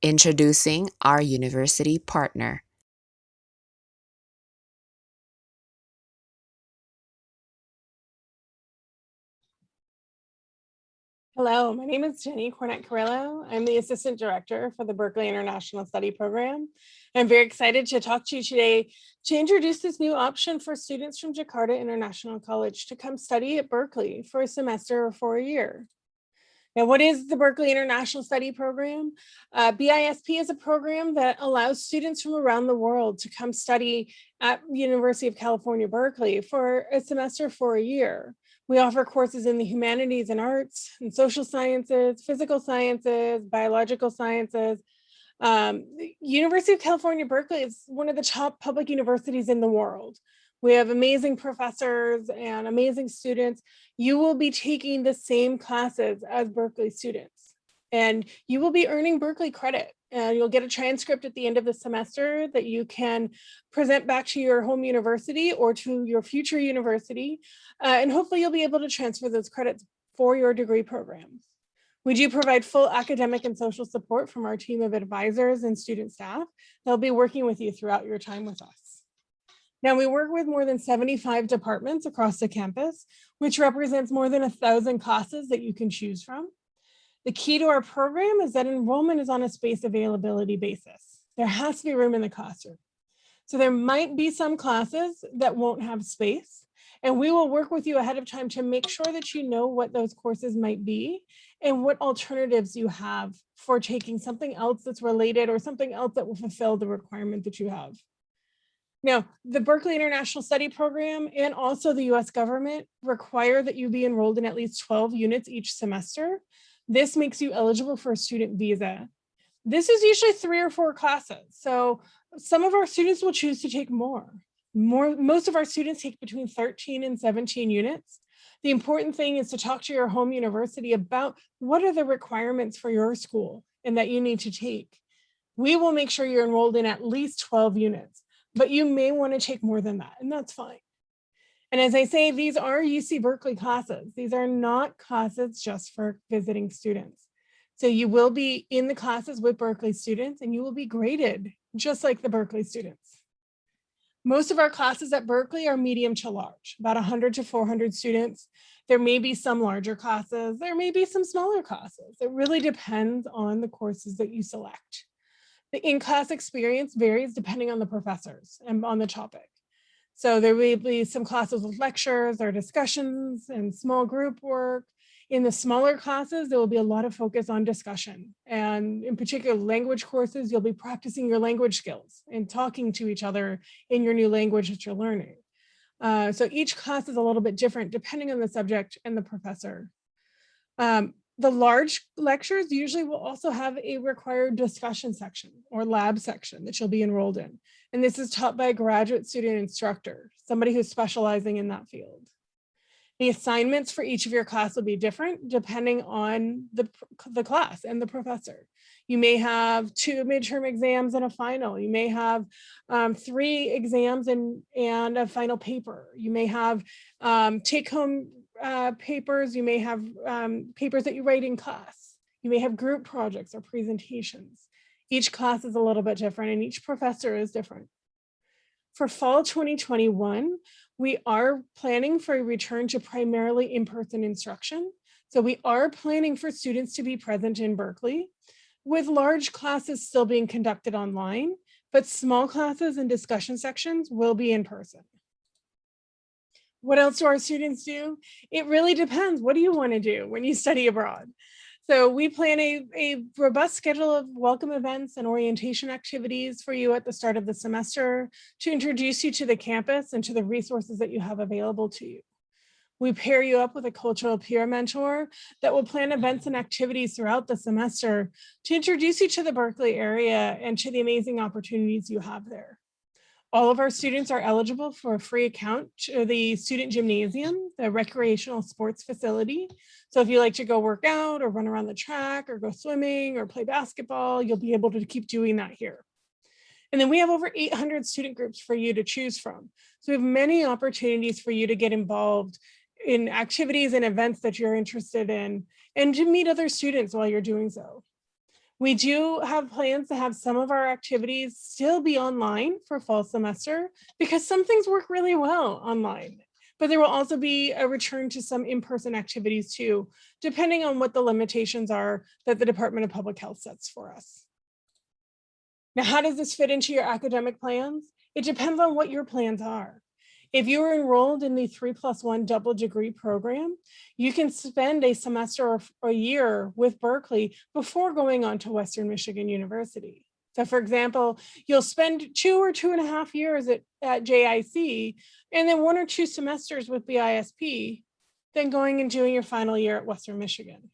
Introducing our university partner. Hello, my name is Jenny Cornett-Carrillo. I'm the Assistant Director for the Berkeley International Study Program. I'm very excited to talk to you today to introduce this new option for students from Jakarta International College to come study at Berkeley for a semester or for a year. Now, what is the Berkeley International Study Program? BISP is a program that allows students from around the world to come study at University of California, Berkeley for a semester for a year. We offer courses in the humanities and arts and social sciences, physical sciences, biological sciences. The University of California, Berkeley is one of the top public universities in the world. We have amazing professors and amazing students. You will be taking the same classes as Berkeley students, and you will be earning Berkeley credit. And you'll get a transcript at the end of the semester that you can present back to your home university or to your future university. And hopefully you'll be able to transfer those credits for your degree programs. We do provide full academic and social support from our team of advisors and student staff. They'll be working with you throughout your time with us. Now, we work with more than 75 departments across the campus, which represents more than 1,000 classes that you can choose from. The key to our program is that enrollment is on a space availability basis. There has to be room in the classroom. So there might be some classes that won't have space, and we will work with you ahead of time to make sure that you know what those courses might be and what alternatives you have for taking something else that's related or something else that will fulfill the requirement that you have. Now, the Berkeley International Study Program and also the US government require that you be enrolled in at least 12 units each semester. This makes you eligible for a student visa. This is usually 3 or 4 classes. So some of our students will choose to take more. Most of our students take between 13 and 17 units. The important thing is to talk to your home university about what are the requirements for your school and that you need to take. We will make sure you're enrolled in at least 12 units, but you may want to take more than that, and that's fine. And as I say, these are UC Berkeley classes. These are not classes just for visiting students. So you will be in the classes with Berkeley students and you will be graded just like the Berkeley students. Most of our classes at Berkeley are medium to large, about 100 to 400 students. There may be some larger classes. There may be some smaller classes. It really depends on the courses that you select. The in-class experience varies depending on the professors and on the topic. So there will be some classes with lectures or discussions and small group work. In the smaller classes, there will be a lot of focus on discussion. And in particular, language courses, you'll be practicing your language skills and talking to each other in your new language that you're learning. So each class is a little bit different depending on the subject and the professor. The large lectures usually will also have a required discussion section or lab section that you'll be enrolled in. And this is taught by a graduate student instructor, somebody who's specializing in that field. The assignments for each of your class will be different depending on the class and the professor. You may have 2 midterm exams and a final. You may have 3 exams and a final paper. You may have take-home papers. You may have papers that you write in class. You may have group projects or presentations. Each class is a little bit different and each professor is different. For fall 2021, we are planning for a return to primarily in-person instruction. So we are planning for students to be present in Berkeley, with large classes still being conducted online, but small classes and discussion sections will be in person. What else do our students do? It really depends. What do you want to do when you study abroad? So we plan a robust schedule of welcome events and orientation activities for you at the start of the semester to introduce you to the campus and to the resources that you have available to you. We pair you up with a cultural peer mentor that will plan events and activities throughout the semester to introduce you to the Berkeley area and to the amazing opportunities you have there. All of our students are eligible for a free account to the student gymnasium, the recreational sports facility. So if you like to go work out or run around the track or go swimming or play basketball, you'll be able to keep doing that here. And then we have over 800 student groups for you to choose from. So we have many opportunities for you to get involved in activities and events that you're interested in and to meet other students while you're doing so. We do have plans to have some of our activities still be online for fall semester because some things work really well online. But there will also be a return to some in-person activities too, depending on what the limitations are that the Department of Public Health sets for us. Now, how does this fit into your academic plans? It depends on what your plans are. If you're enrolled in the 3+1 double degree program, you can spend a semester or a year with Berkeley before going on to Western Michigan University. So for example, you'll spend 2 or 2.5 years at JIC and then 1 or 2 semesters with BISP, then going and doing your final year at Western Michigan.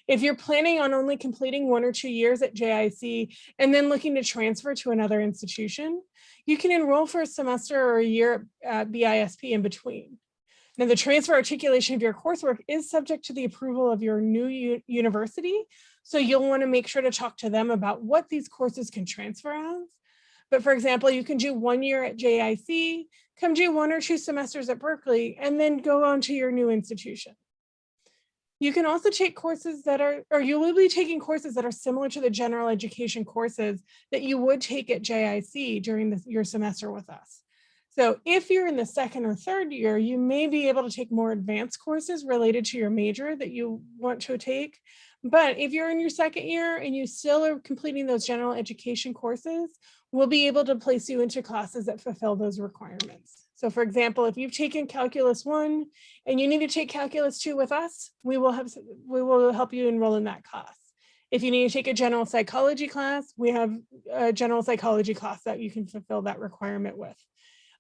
If you're planning on only completing 1 or 2 years at JIC and then looking to transfer to another institution, you can enroll for a semester or a year at BISP in between. Now, the transfer articulation of your coursework is subject to the approval of your new university, so you'll want to make sure to talk to them about what these courses can transfer as. But for example, you can do 1 year at JIC, come do 1 or 2 semesters at Berkeley, and then go on to your new institution. You can also take courses that are, or you will be taking courses that are similar to the general education courses that you would take at JIC during your semester with us. So if you're in the 2nd or 3rd year, you may be able to take more advanced courses related to your major that you want to take. But if you're in your 2nd year and you still are completing those general education courses, we'll be able to place you into classes that fulfill those requirements. So for example, if you've taken Calculus 1 and you need to take Calculus 2 with us, we will help you enroll in that class. If you need to take a general psychology class, we have a general psychology class that you can fulfill that requirement with.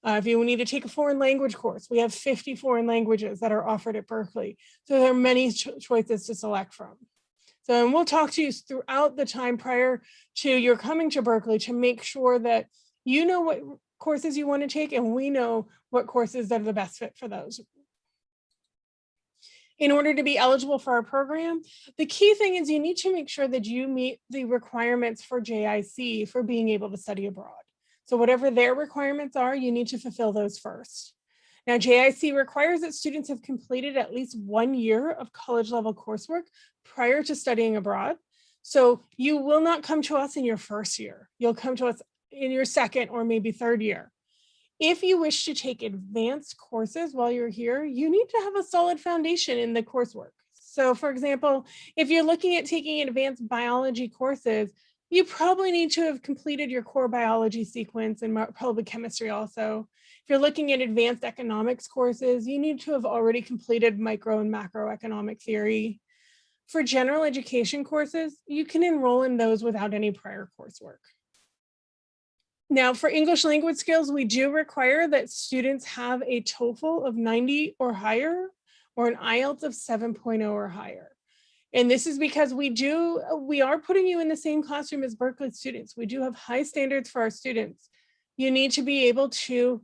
If you need to take a foreign language course, we have 50 foreign languages that are offered at Berkeley. So there are many choices to select from. So, and we'll talk to you throughout the time prior to your coming to Berkeley to make sure that you know what courses you want to take and we know what courses are the best fit for those. In order to be eligible for our program, the key thing is you need to make sure that you meet the requirements for JIC for being able to study abroad. So whatever their requirements are, you need to fulfill those first. Now, JIC requires that students have completed at least 1 year of college level coursework prior to studying abroad. So you will not come to us in your 1st year. You'll come to us in your 2nd or maybe 3rd year. If you wish to take advanced courses while you're here, you need to have a solid foundation in the coursework. So for example, if you're looking at taking advanced biology courses, you probably need to have completed your core biology sequence and probably chemistry also. If you're looking at advanced economics courses, you need to have already completed micro and macroeconomic theory. For general education courses, you can enroll in those without any prior coursework. Now, for English language skills, we do require that students have a TOEFL of 90 or higher, or an IELTS of 7.0 or higher. And this is because we are putting you in the same classroom as Berkeley students. We do have high standards for our students. You need to be able to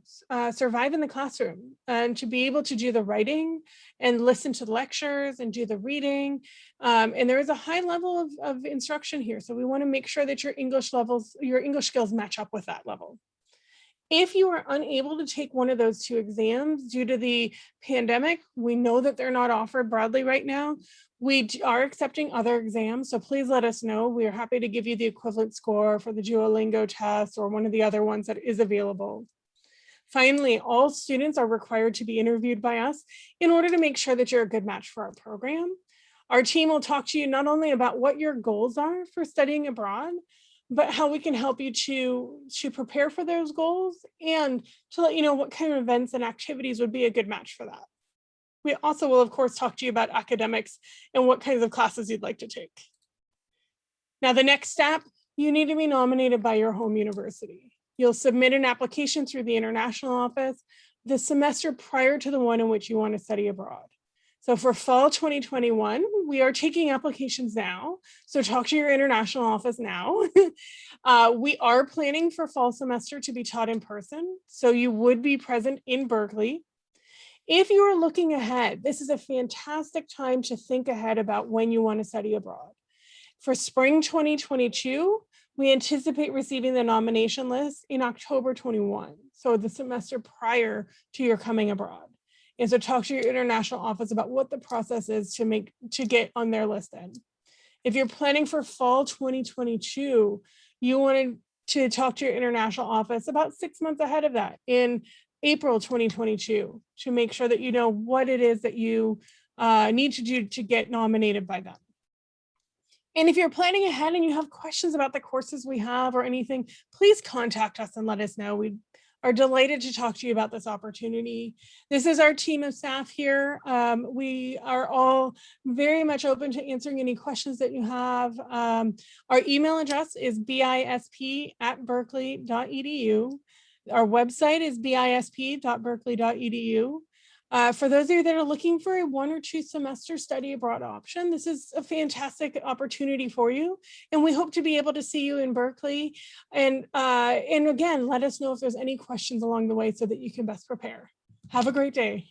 survive in the classroom and to be able to do the writing and listen to the lectures and do the reading. And there is a high level of instruction here. So we want to make sure that your English skills match up with that level. If you are unable to take one of those 2 exams due to the pandemic, we know that they're not offered broadly right now. We are accepting other exams, so please let us know. We are happy to give you the equivalent score for the Duolingo test or one of the other ones that is available. Finally, all students are required to be interviewed by us in order to make sure that you're a good match for our program. Our team will talk to you not only about what your goals are for studying abroad, but how we can help you to prepare for those goals and to let you know what kind of events and activities would be a good match for that. We also will, of course, talk to you about academics and what kinds of classes you'd like to take. Now, the next step, you need to be nominated by your home university. You'll submit an application through the international office the semester prior to the one in which you want to study abroad. So for fall 2021, we are taking applications now. So talk to your international office now. We are planning for fall semester to be taught in person. So you would be present in Berkeley. If you are looking ahead, this is a fantastic time to think ahead about when you want to study abroad. For spring 2022, we anticipate receiving the nomination list in October 21, so the semester prior to your coming abroad. And so talk to your international office about what the process is to get on their list then. If you're planning for fall 2022, you wanted to talk to your international office about 6 months ahead of that in April 2022 to make sure that you know what it is that you need to do to get nominated by them. And if you're planning ahead and you have questions about the courses we have or anything, please contact us and let us know. We are delighted to talk to you about this opportunity. This is our team of staff here. We are all very much open to answering any questions that you have. Our email address is bisp@berkeley.edu. Our website is bisp.berkeley.edu. For those of you that are looking for a 1 or 2 semester study abroad option, this is a fantastic opportunity for you. And we hope to be able to see you in Berkeley. And again, let us know if there's any questions along the way so that you can best prepare. Have a great day.